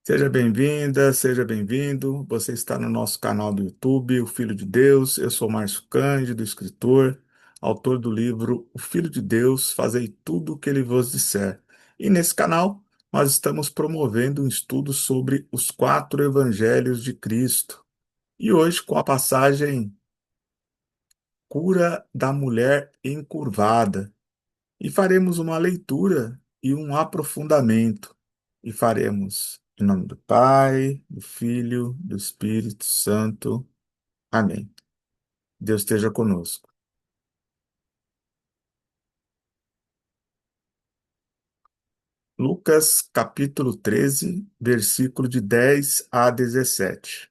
Seja bem-vinda, seja bem-vindo. Você está no nosso canal do YouTube, O Filho de Deus. Eu sou Márcio Cândido, escritor, autor do livro O Filho de Deus, Fazei tudo o que ele vos disser. E nesse canal nós estamos promovendo um estudo sobre os quatro evangelhos de Cristo. E hoje com a passagem Cura da Mulher Encurvada. E faremos uma leitura e um aprofundamento. E faremos em nome do Pai, do Filho, do Espírito Santo. Amém. Deus esteja conosco. Lucas, capítulo 13, versículo de 10 a 17.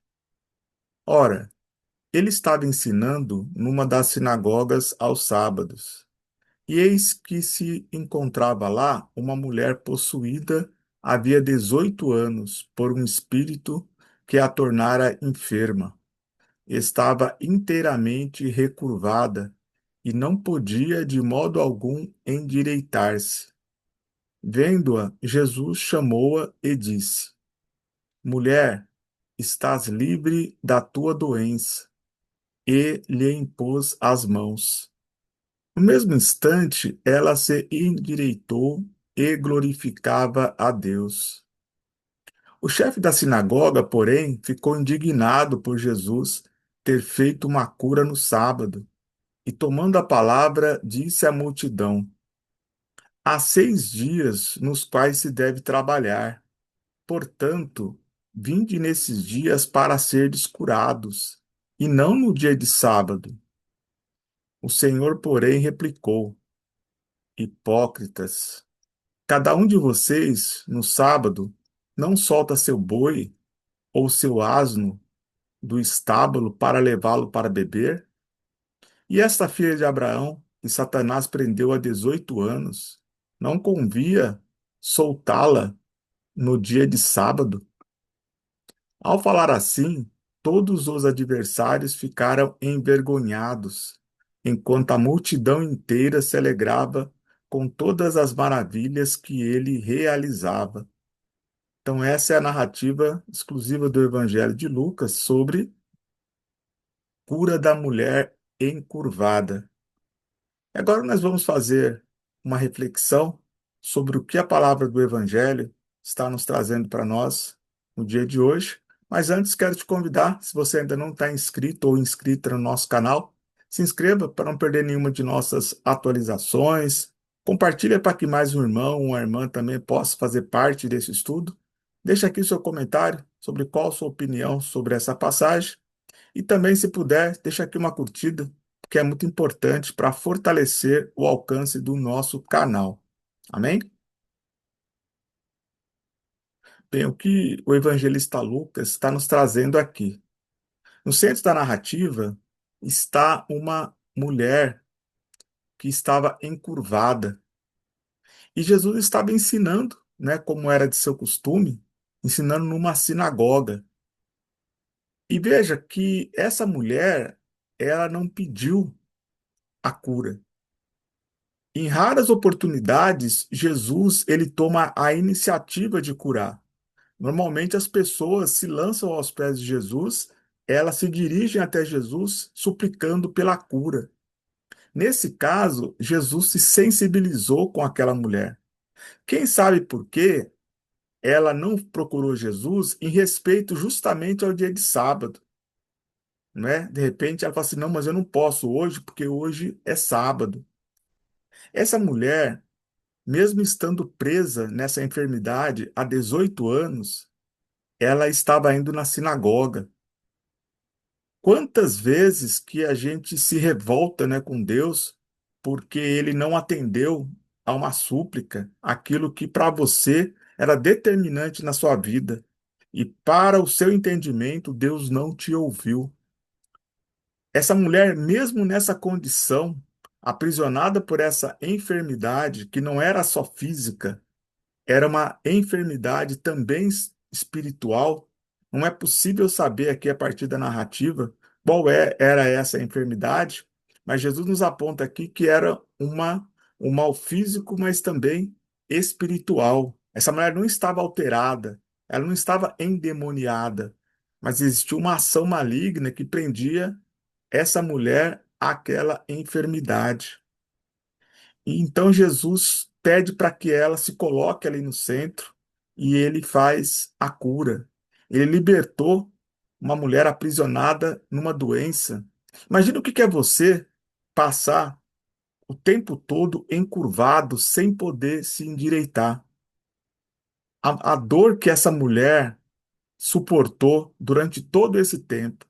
Ora, ele estava ensinando numa das sinagogas aos sábados. E eis que se encontrava lá uma mulher possuída havia 18 anos por um espírito que a tornara enferma. Estava inteiramente recurvada e não podia de modo algum endireitar-se. Vendo-a, Jesus chamou-a e disse: Mulher, estás livre da tua doença. E lhe impôs as mãos. No mesmo instante, ela se endireitou e glorificava a Deus. O chefe da sinagoga, porém, ficou indignado por Jesus ter feito uma cura no sábado e, tomando a palavra, disse à multidão: Há 6 dias nos quais se deve trabalhar. Portanto, vinde nesses dias para serdes curados, e não no dia de sábado. O Senhor, porém, replicou: Hipócritas! Cada um de vocês, no sábado, não solta seu boi ou seu asno do estábulo para levá-lo para beber? E esta filha de Abraão, que Satanás prendeu há 18 anos, não convia soltá-la no dia de sábado? Ao falar assim, todos os adversários ficaram envergonhados, enquanto a multidão inteira se alegrava com todas as maravilhas que ele realizava. Então, essa é a narrativa exclusiva do Evangelho de Lucas sobre cura da mulher encurvada. Agora nós vamos fazer uma reflexão sobre o que a palavra do Evangelho está nos trazendo para nós no dia de hoje. Mas antes quero te convidar, se você ainda não está inscrito ou inscrita no nosso canal, se inscreva para não perder nenhuma de nossas atualizações. Compartilhe para que mais um irmão ou uma irmã também possa fazer parte desse estudo. Deixe aqui seu comentário sobre qual a sua opinião sobre essa passagem. E também, se puder, deixa aqui uma curtida, que é muito importante para fortalecer o alcance do nosso canal. Amém? Bem, o que o evangelista Lucas está nos trazendo aqui? No centro da narrativa está uma mulher que estava encurvada. E Jesus estava ensinando, né, como era de seu costume, ensinando numa sinagoga. E veja que essa mulher, ela não pediu a cura. Em raras oportunidades, Jesus ele toma a iniciativa de curar. Normalmente as pessoas se lançam aos pés de Jesus, elas se dirigem até Jesus suplicando pela cura. Nesse caso, Jesus se sensibilizou com aquela mulher. Quem sabe por quê ela não procurou Jesus em respeito justamente ao dia de sábado, né? De repente ela fala assim: "Não, mas eu não posso hoje porque hoje é sábado". Essa mulher, mesmo estando presa nessa enfermidade há 18 anos, ela estava indo na sinagoga. Quantas vezes que a gente se revolta, né, com Deus porque ele não atendeu a uma súplica, aquilo que para você era determinante na sua vida, e para o seu entendimento, Deus não te ouviu. Essa mulher, mesmo nessa condição, aprisionada por essa enfermidade que não era só física, era uma enfermidade também espiritual. Não é possível saber aqui a partir da narrativa era essa enfermidade, mas Jesus nos aponta aqui que era um mal físico, mas também espiritual. Essa mulher não estava alterada, Ela não estava endemoniada, mas existia uma ação maligna que prendia essa mulher àquela enfermidade. E então Jesus pede para que ela se coloque ali no centro e ele faz a cura. Ele libertou uma mulher aprisionada numa doença. Imagina o que é você passar o tempo todo encurvado, sem poder se endireitar. A dor que essa mulher suportou durante todo esse tempo.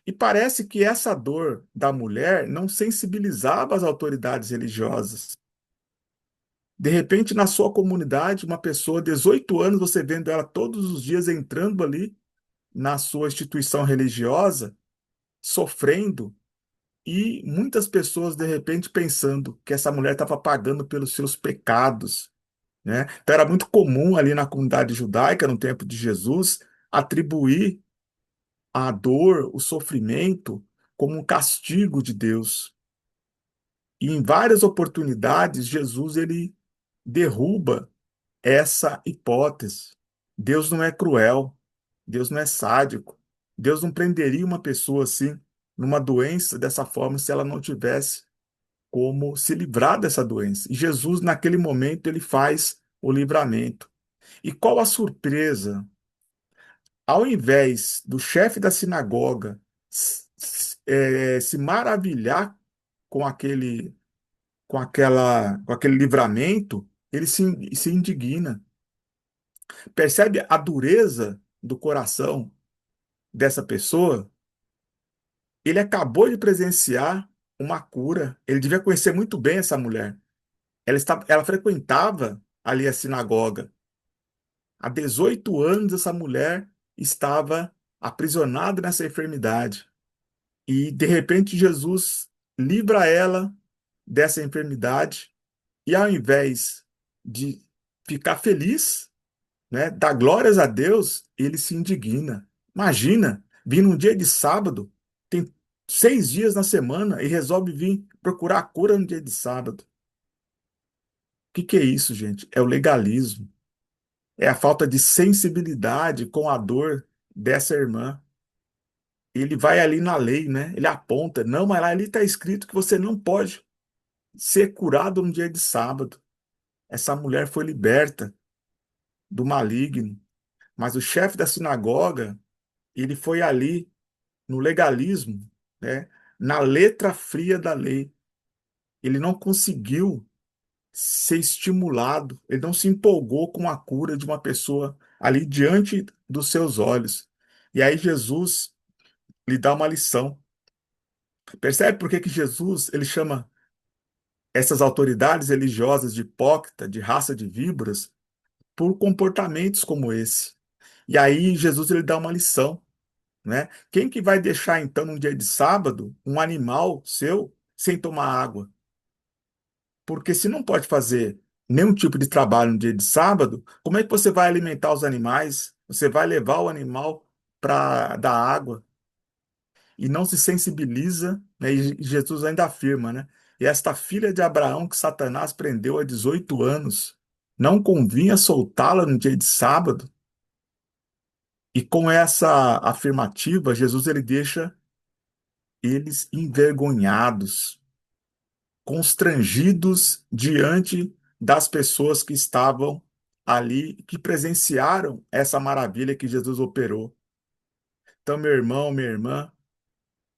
E parece que essa dor da mulher não sensibilizava as autoridades religiosas. De repente, na sua comunidade, uma pessoa de 18 anos, você vendo ela todos os dias entrando ali na sua instituição religiosa, sofrendo, e muitas pessoas, de repente, pensando que essa mulher estava pagando pelos seus pecados, né? Então, era muito comum ali na comunidade judaica, no tempo de Jesus, atribuir a dor, o sofrimento, como um castigo de Deus. E em várias oportunidades, Jesus ele derruba essa hipótese. Deus não é cruel, Deus não é sádico, Deus não prenderia uma pessoa assim, numa doença dessa forma, se ela não tivesse como se livrar dessa doença. E Jesus, naquele momento, ele faz o livramento. E qual a surpresa? Ao invés do chefe da sinagoga se maravilhar com com aquele livramento, ele se indigna. Percebe a dureza do coração dessa pessoa? Ele acabou de presenciar uma cura. Ele devia conhecer muito bem essa mulher. Ela frequentava ali a sinagoga. Há 18 anos, essa mulher estava aprisionada nessa enfermidade. E, de repente, Jesus livra ela dessa enfermidade. E, ao invés de ficar feliz, né, dar glórias a Deus, ele se indigna. Imagina, vir num dia de sábado, tem 6 dias na semana e resolve vir procurar a cura no dia de sábado. O que é isso, gente? É o legalismo. É a falta de sensibilidade com a dor dessa irmã. Ele vai ali na lei, né? Ele aponta, não, mas lá ali está escrito que você não pode ser curado no dia de sábado. Essa mulher foi liberta do maligno, mas o chefe da sinagoga, ele foi ali no legalismo, né? Na letra fria da lei. Ele não conseguiu ser estimulado, ele não se empolgou com a cura de uma pessoa ali diante dos seus olhos. E aí Jesus lhe dá uma lição. Percebe por que que Jesus ele chama essas autoridades religiosas de hipócrita, de raça de víboras, por comportamentos como esse? E aí Jesus ele dá uma lição, né? Quem que vai deixar então num dia de sábado um animal seu sem tomar água? Porque se não pode fazer nenhum tipo de trabalho no dia de sábado, como é que você vai alimentar os animais? Você vai levar o animal para dar água e não se sensibiliza, né? E Jesus ainda afirma, né? E esta filha de Abraão que Satanás prendeu há 18 anos, não convinha soltá-la no dia de sábado? E com essa afirmativa, Jesus ele deixa eles envergonhados, constrangidos diante das pessoas que estavam ali, que presenciaram essa maravilha que Jesus operou. Então, meu irmão, minha irmã,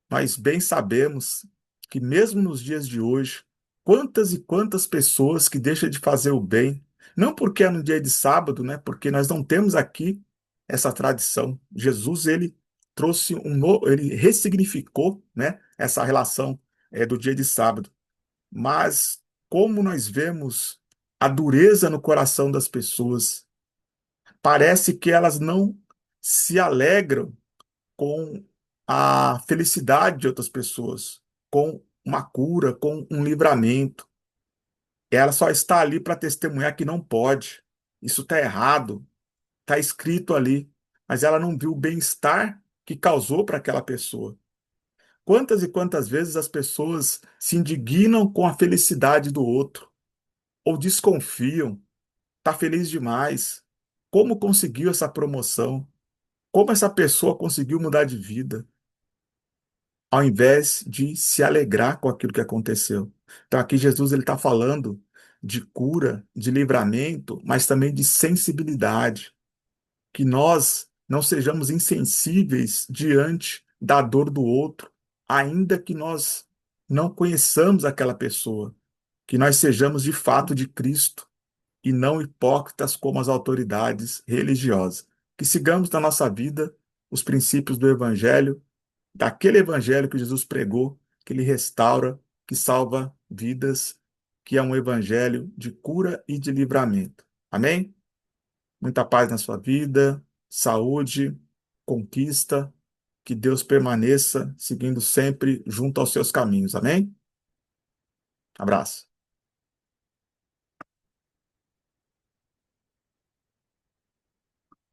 nós bem sabemos que mesmo nos dias de hoje, quantas e quantas pessoas que deixam de fazer o bem, não porque é no dia de sábado, né? Porque nós não temos aqui essa tradição. Jesus, ele trouxe ele ressignificou, né, essa relação do dia de sábado. Mas como nós vemos a dureza no coração das pessoas, parece que elas não se alegram com a felicidade de outras pessoas, com uma cura, com um livramento. Ela só está ali para testemunhar que não pode. Isso está errado, está escrito ali, mas ela não viu o bem-estar que causou para aquela pessoa. Quantas e quantas vezes as pessoas se indignam com a felicidade do outro, ou desconfiam, está feliz demais. como conseguiu essa promoção, como essa pessoa conseguiu mudar de vida, ao invés de se alegrar com aquilo que aconteceu. Então aqui Jesus ele está falando de cura, de livramento, mas também de sensibilidade, que nós não sejamos insensíveis diante da dor do outro, ainda que nós não conheçamos aquela pessoa, que nós sejamos de fato de Cristo e não hipócritas como as autoridades religiosas. Que sigamos na nossa vida os princípios do Evangelho, daquele Evangelho que Jesus pregou, que ele restaura, que salva vidas, que é um Evangelho de cura e de livramento. Amém? Muita paz na sua vida, saúde, conquista, que Deus permaneça seguindo sempre junto aos seus caminhos. Amém? Abraço.